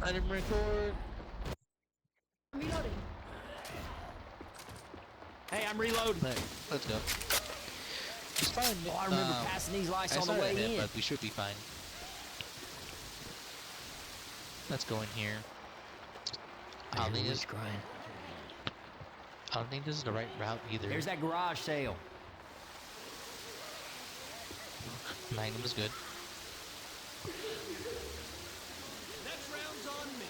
I didn't record. Reloading. Hey, I'm reloading. Right, let's go. It's fine. Oh, I remember passing these lights I on the started way it, in. but we should be fine. Let's go in here. I don't think this is the right route either. There's that garage sale. Magnum is good. Next round's on me.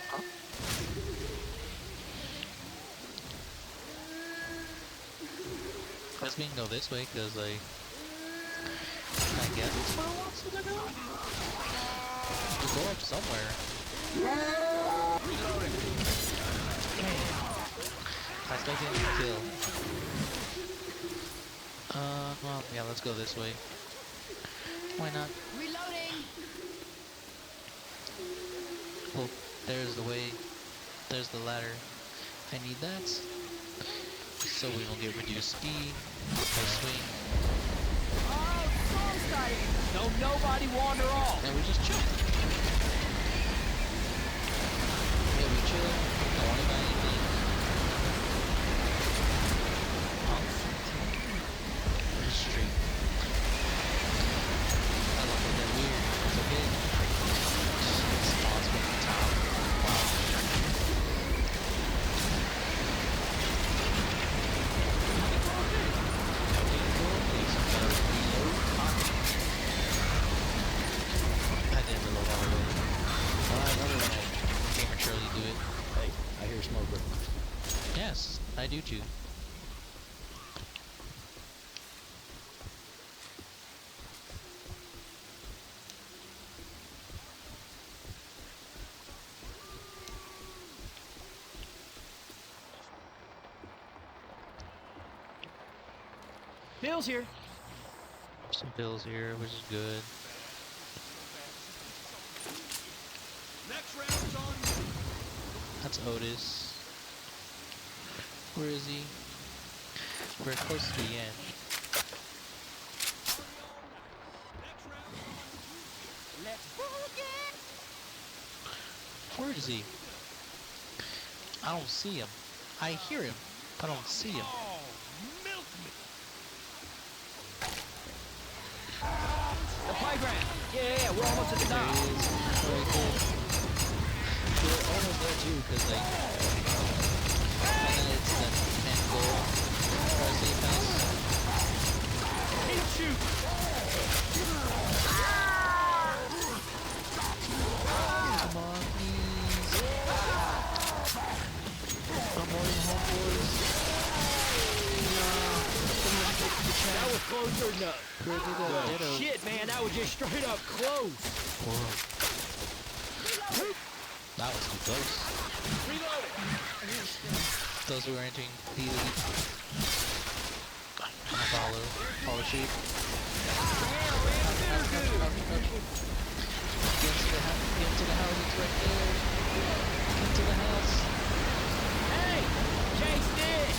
Huh? Let's go this way, cause like I guess it's where it wants to go. We'll go up somewhere. Reloading. I still getting killed. Well, yeah, let's go this way. Why not? Reloading. Oh, there's the way. There's the ladder. I need that. So we don't get reduced speed. No swing. Oh, storm starting. Don't nobody wander off. And we just chill. Yeah, we chill. Don't worry about anything. Street. I don't think that weird. It's okay. Just spawns from the top. Wow. I didn't reload all the way. I'd rather let Gamer Charlie do it. Hey, I hear smoker. Yes, I do too. Bill's here. Some pills here, which is good. Next round's on me. That's Otis. Where is he? We're close to the end. Next round's on me. Let's boogie. Where is he? I don't see him. I hear him, but I don't see him. Oh, milk me. The playground. Yeah, we're almost at the There dock. he is. Very cool. We're almost there too, cause like, and then it's the end goal for our safe house. Keep shooting. Come on, please. I'm more than home, boys. That was closer than Ditto. shit, man. That was just straight up close. Whoa. That was too close. Reloading. Those who are entering the elite. Follow sheep. Get into the house, it's right there. Get into the house. Hey, chased it.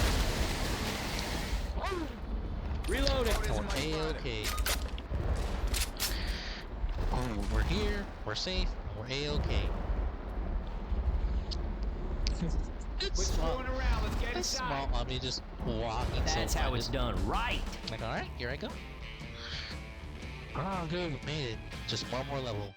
Reloading. We're A-okay. Oh, we're here, we're safe, we're A-okay. It's small. Around. Let's get It's small, I mean, just walking. That's so how I it's just, done right. like, alright, here I go. Oh, good, we made it. Just one more level.